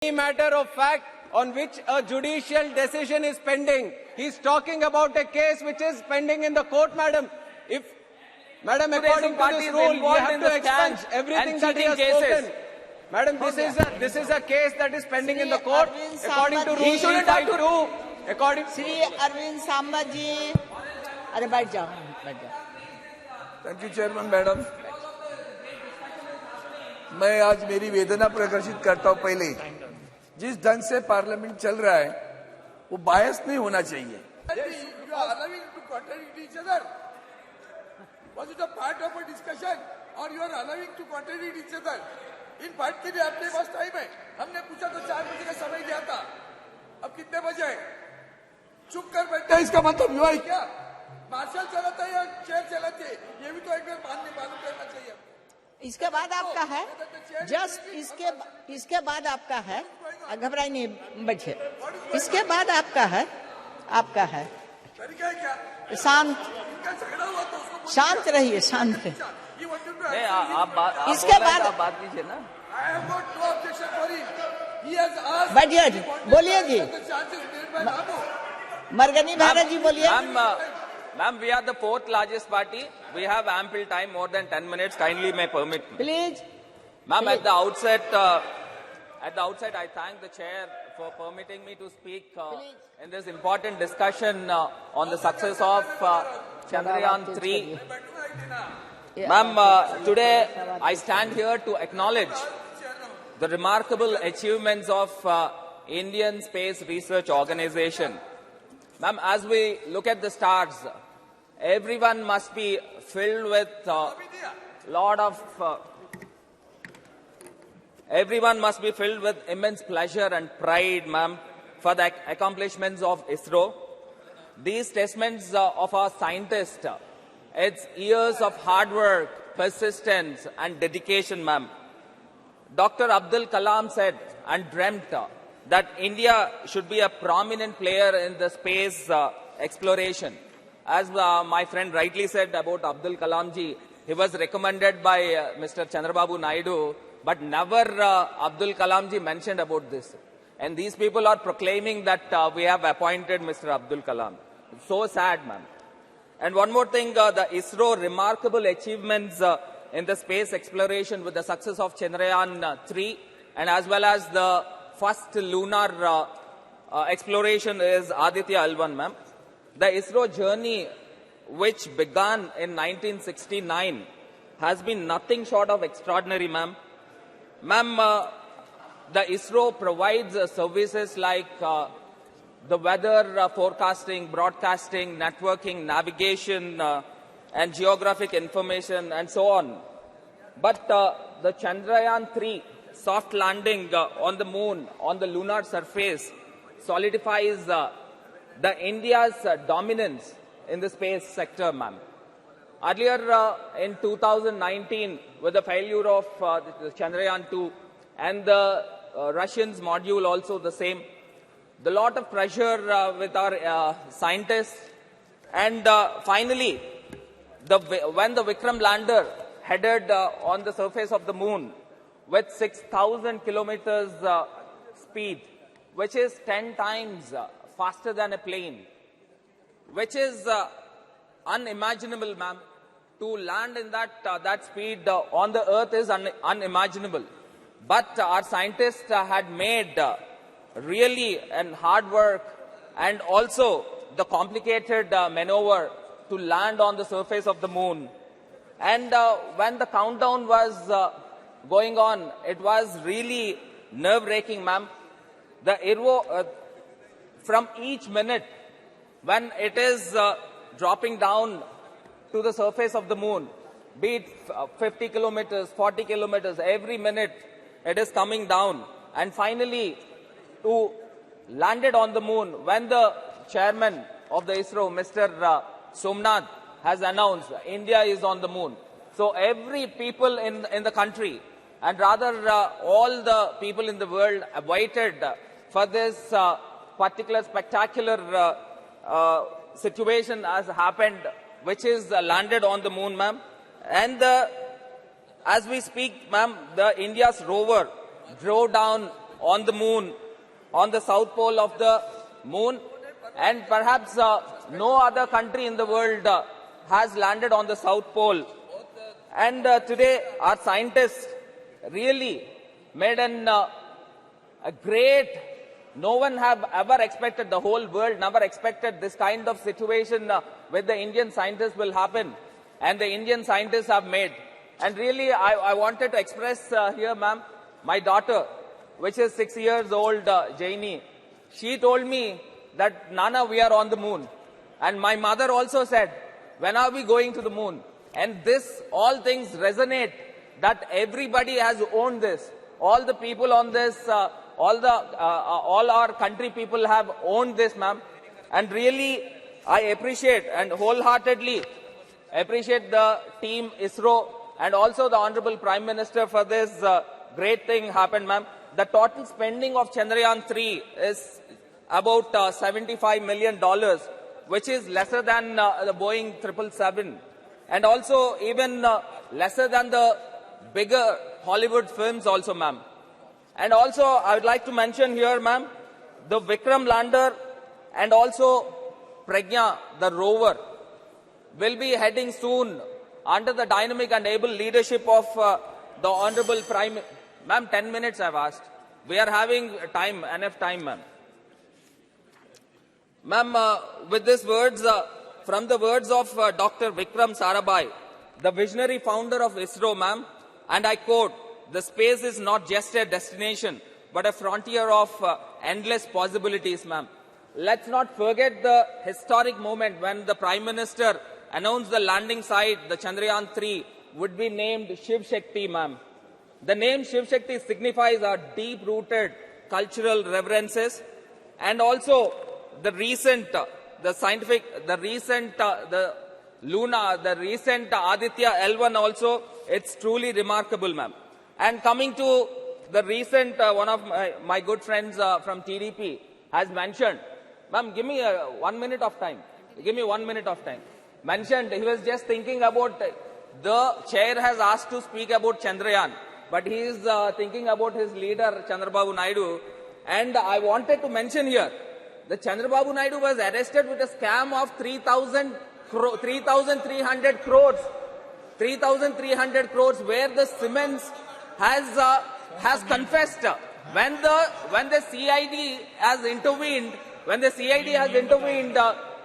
Any matter of fact on which a judicial decision is pending. He's talking about a case which is pending in the court, madam. Madam, according to this rule, you have to expunge everything that he has spoken. Madam, this is a case that is pending in the court. According to rule 352, according to Shri Arvind Sambaji. अरे बैठ जाओ. Thank you chairman madam. मैं आज मेरी वेदना प्रदर्शित करता हूं. पहले जिस ढंग से पार्लियामेंट चल रहा है वो बायस नहीं होना चाहिए. Was it a part of a discussion or you are allowing to contradict each other? इन बात के लिए अपने पास टाइम है. हमने पूछा तो 4 बजे का समय दिया था. अब कितने बजे है? चुप कर बैठे हैं. इसका मतलब युवा है क्या? मार्शल चलाता है या चेयर चलाती है? ये भी तो एक बार मालूम करना चाहिए. इसके बाद आपका है. जस्ट इसके बाद आपका है. घबराई नहीं, बैठिए. इसके बाद आपका है. शांत रहिए, शांत रहिए. इसके बाद बात कीजिए ना. बैठिए जी, बोलिए जी. मरगनी भारत जी बोलिए. Ma'am, we are the 4th largest party. We have ample time, more than 10 minutes. Kindly may permit me. Please. Ma'am, at the outset, I thank the chair for permitting me to speak in this important discussion on the success of Chandrayaan 3. Ma'am, today I stand here to acknowledge the remarkable achievements of Indian Space Research Organization. Ma'am, as we look at the stars, everyone must be filled with immense pleasure and pride, ma'am, for the accomplishments of ISRO. These testaments of our scientists, it's years of hard work, persistence and dedication, ma'am. Dr. Abdul Kalam said and dreamt that India should be a prominent player in the space exploration. As my friend rightly said about Abdul Kalam ji, he was recommended by Mr. Chandrababu Naidu, but never Abdul Kalam ji mentioned about this. And these people are proclaiming that we have appointed Mr. Abdul Kalam. It's so sad, ma'am. And one more thing, the ISRO remarkable achievements in the space exploration with the success of Chandrayaan 3 and as well as the first lunar exploration is Aditya L1, ma'am. The ISRO journey, which began in 1969, has been nothing short of extraordinary, ma'am. Ma'am, the ISRO provides services like the weather forecasting, broadcasting, networking, navigation, and geographic information, and so on. But the Chandrayaan 3 soft landing on the moon, on the lunar surface, solidifies the India's dominance in the space sector, ma'am. Earlier in 2019, with the failure of the Chandrayaan 2 and the Russians module also the same, the lot of pressure with our scientists, and finally, when the Vikram lander headed on the surface of the moon with 6,000 kilometers speed, which is 10 times faster than a plane, which is unimaginable, ma'am. To land in that speed on the earth is unimaginable. But our scientists had made really and hard work and also the complicated maneuver to land on the surface of the moon. And when the countdown was going on, it was really nerve-wracking, ma'am. From each minute, when it is dropping down to the surface of the moon, be it 50 kilometers, 40 kilometers, every minute it is coming down. And finally, to landed on the moon, when the chairman of the ISRO, Mr. Somnath, has announced India is on the moon. So every people in the country, and rather all the people in the world waited for this particular spectacular situation has happened, which is landed on the moon, ma'am. And as we speak, ma'am, the India's rover drove down on the moon, on the south pole of the moon, and perhaps no other country in the world has landed on the south pole. And today our scientists really made a great, no one have ever expected, the whole world never expected this kind of situation with the Indian scientists will happen, and the Indian scientists have made. And really I wanted to express here, ma'am, my daughter, which is 6 years old, Jaini, she told me that, Nana, we are on the moon. And my mother also said, when are we going to the moon? And this, all things resonate, that everybody has owned this. All the people on this, all our country people have owned this, ma'am. And really, I appreciate and wholeheartedly appreciate the team ISRO and also the Honorable Prime Minister for this great thing happened, ma'am. The total spending of Chandrayaan 3 is about $75 million, which is lesser than the Boeing 777, and also even lesser than the bigger Hollywood films also, ma'am. And also, I would like to mention here, ma'am, the Vikram lander and also Pragya, the rover, will be heading soon under the dynamic and able leadership of the Honorable Prime Minister. Ma'am, 10 minutes I've asked. We are having time, enough time, ma'am. Ma'am, with these words, from the words of Dr. Vikram Sarabhai, the visionary founder of ISRO, ma'am, and I quote, "The space is not just a destination, but a frontier of endless possibilities," ma'am. Let's not forget the historic moment when the Prime Minister announced the landing site, the Chandrayaan 3, would be named Shiv Shakti, ma'am. The name Shiv Shakti signifies our deep-rooted cultural reverences, and also the recent, the Aditya L1 also, it's truly remarkable, ma'am. And coming to the recent, one of my good friends from TDP has mentioned, ma'am, give me 1 minute of time. Give me 1 minute of time. Mentioned, he was just thinking about, the chair has asked to speak about Chandrayaan, but he is thinking about his leader, Chandrababu Naidu. And I wanted to mention here, the Chandrababu Naidu was arrested with a scam of 3,300 crores. 3,300 crores, where the Siemens has confessed. When the CID has intervened,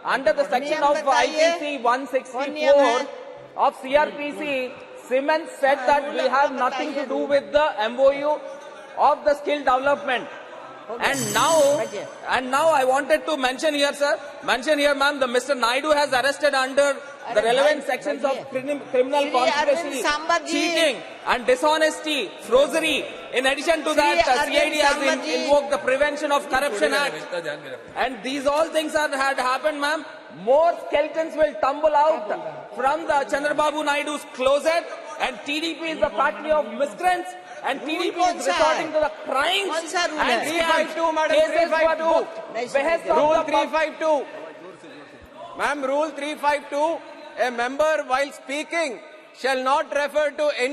under the section of IPC 164 of CRPC, Siemens said that we have nothing to do with the MOU of the skill development. And now I wanted to mention here, sir, ma'am, the Mr. Naidu has arrested under the relevant sections of criminal conspiracy, cheating and dishonesty, forgery. In addition to that, CID has invoked the Prevention of Corruption Act. And these all things had happened, ma'am. More skeletons will tumble out from the Chandrababu Naidu's closet, and TDP is the party of miscreants. And TDP is resorting to the crimes and 352, madam, cases 352. behest of Rule the 352. Ma'am, Rule 352, a member while speaking shall not refer to any